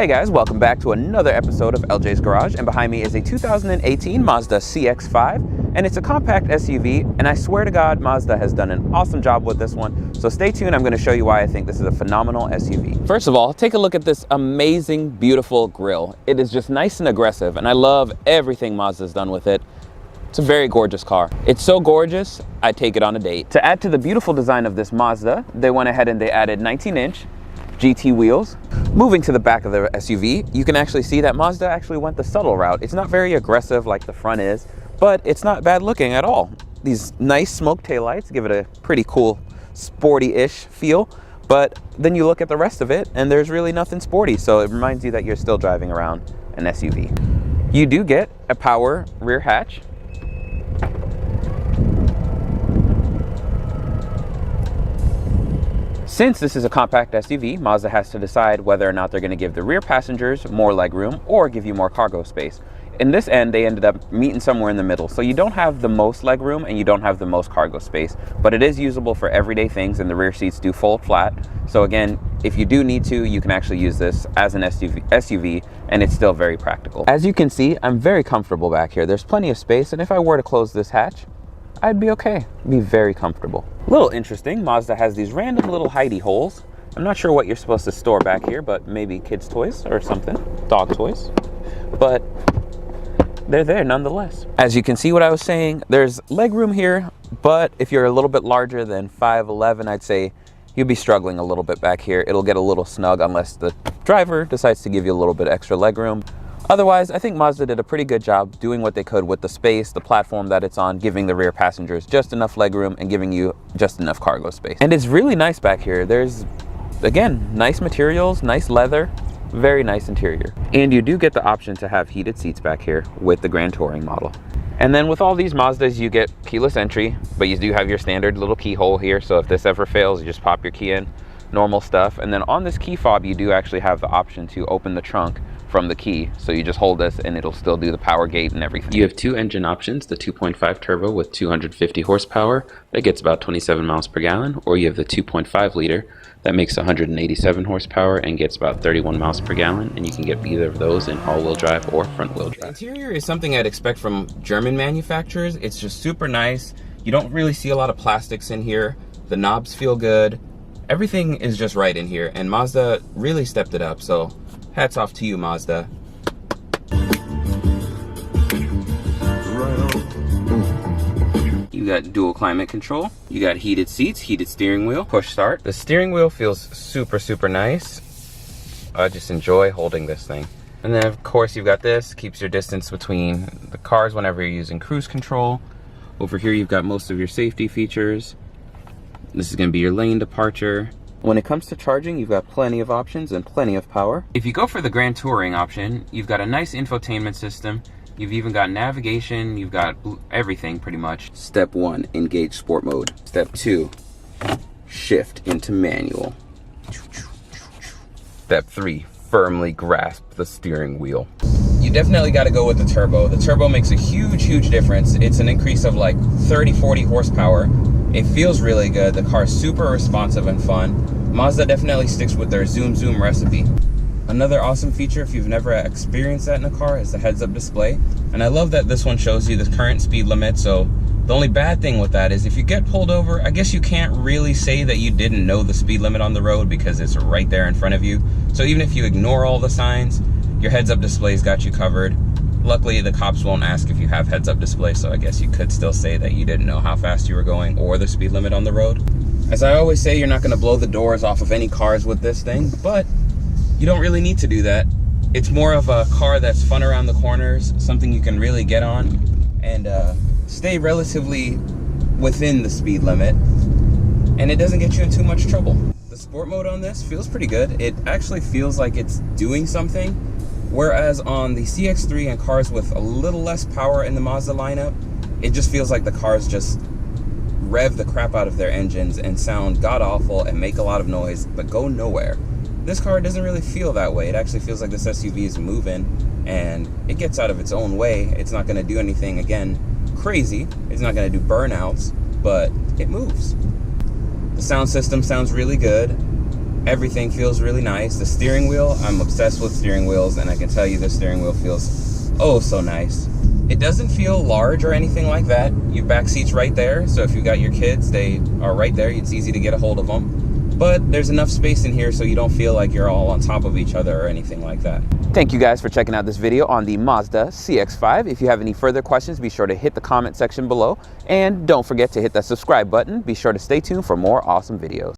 Hey guys, welcome back to another episode of LJ's Garage, and behind me is a 2018 Mazda CX-5, and it's a compact SUV, and I swear to God, Mazda has done an awesome job with this one, so stay tuned. I'm going to show you why I think this is a phenomenal SUV. First of all, take a look at this amazing, beautiful grille. It is just nice and aggressive, and I love everything Mazda's done with it. It's a very gorgeous car. It's so gorgeous, I'd take it on a date. To add to the beautiful design of this Mazda, they went ahead and they added 19-inch GT wheels. Moving to the back of the SUV, you can actually see that Mazda actually went the subtle route. It's not very aggressive like the front is, but it's not bad looking at all. These nice smoke taillights give it a pretty cool sporty-ish feel, but then you look at the rest of it and there's really nothing sporty, so it reminds you that you're still driving around an SUV. You do get a power rear hatch. Since this is a compact SUV, Mazda has to decide whether or not they're going to give the rear passengers more legroom or give you more cargo space. In this end, they ended up meeting somewhere in the middle. So you don't have the most legroom and you don't have the most cargo space, but it is usable for everyday things, and the rear seats do fold flat. So again, if you do need to, you can actually use this as an SUV, and it's still very practical. As you can see, I'm very comfortable back here. There's plenty of space, and if I were to close this hatch, I'd be okay, be very comfortable. A little interesting, Mazda has these random little hidey holes. I'm not sure what you're supposed to store back here, but maybe kids' toys or something, dog toys, but they're there nonetheless. As you can see what I was saying, there's legroom here, but if you're a little bit larger than 5'11", I'd say you'll be struggling a little bit back here. It'll get a little snug unless the driver decides to give you a little bit extra legroom. Otherwise, I think Mazda did a pretty good job doing what they could with the space, the platform that it's on, giving the rear passengers just enough legroom and giving you just enough cargo space. And it's really nice back here. There's, again, nice materials, nice leather, very nice interior. And you do get the option to have heated seats back here with the Grand Touring model. And then with all these Mazdas, you get keyless entry, but you do have your standard little keyhole here. So if this ever fails, you just pop your key in, normal stuff. And then on this key fob, you do actually have the option to open the trunk from the key, so you just hold this and it'll still do the power gate and everything. You have two engine options, the 2.5 turbo with 250 horsepower that gets about 27 miles per gallon, or you have the 2.5 liter that makes 187 horsepower and gets about 31 miles per gallon, and you can get either of those in all-wheel drive or front-wheel drive. The interior is something I'd expect from German manufacturers. It's just super nice. You don't really see a lot of plastics in here. The knobs feel good. Everything is just right in here, and Mazda really stepped it up, so hats off to you, Mazda. You got dual climate control. You got heated seats, heated steering wheel, push start. The steering wheel feels super nice. I just enjoy holding this thing. And then of course you've got this, keeps your distance between the cars whenever you're using cruise control. Over here you've got most of your safety features. This is going to be your lane departure. When it comes to charging, you've got plenty of options and plenty of power. If you go for the Grand Touring option, you've got a nice infotainment system. You've even got navigation. You've got everything pretty much. Step 1, engage sport mode. Step 2, shift into manual. Step 3, firmly grasp the steering wheel. You definitely got to go with the turbo. The turbo makes a huge difference. It's an increase of like 30-40 horsepower. It feels really good. The car's super responsive and fun. Mazda definitely sticks with their zoom recipe. Another awesome feature, if you've never experienced that in a car, is the heads-up display. And I love that this one shows you the current speed limit. So the only bad thing with that is if you get pulled over, I guess you can't really say that you didn't know the speed limit on the road because it's right there in front of you. So even if you ignore all the signs, your heads-up display's got you covered. Luckily, the cops won't ask if you have heads-up display, so I guess you could still say that you didn't know how fast you were going or the speed limit on the road. As I always say, you're not going to blow the doors off of any cars with this thing, but you don't really need to do that. It's more of a car that's fun around the corners, something you can really get on and stay relatively within the speed limit, and it doesn't get you in too much trouble. The sport mode on this feels pretty good. It actually feels like it's doing something. Whereas on the CX-3 and cars with a little less power in the Mazda lineup, it just feels like the cars just rev the crap out of their engines and sound god-awful and make a lot of noise, but go nowhere. This car doesn't really feel that way. It actually feels like this SUV is moving, and it gets out of its own way. It's not going to do anything, again, crazy. It's not going to do burnouts, but it moves. The sound system sounds really good. Everything feels really nice. The steering wheel, I'm obsessed with steering wheels, and I can tell you the steering wheel feels oh so nice. It doesn't feel large or anything like that. Your back seat's right there, so if you've got your kids, they are right there. It's easy to get a hold of them. But there's enough space in here so you don't feel like you're all on top of each other or anything like that. Thank you guys for checking out this video on the Mazda CX-5. If you have any further questions, be sure to hit the comment section below. And don't forget to hit that subscribe button. Be sure to stay tuned for more awesome videos.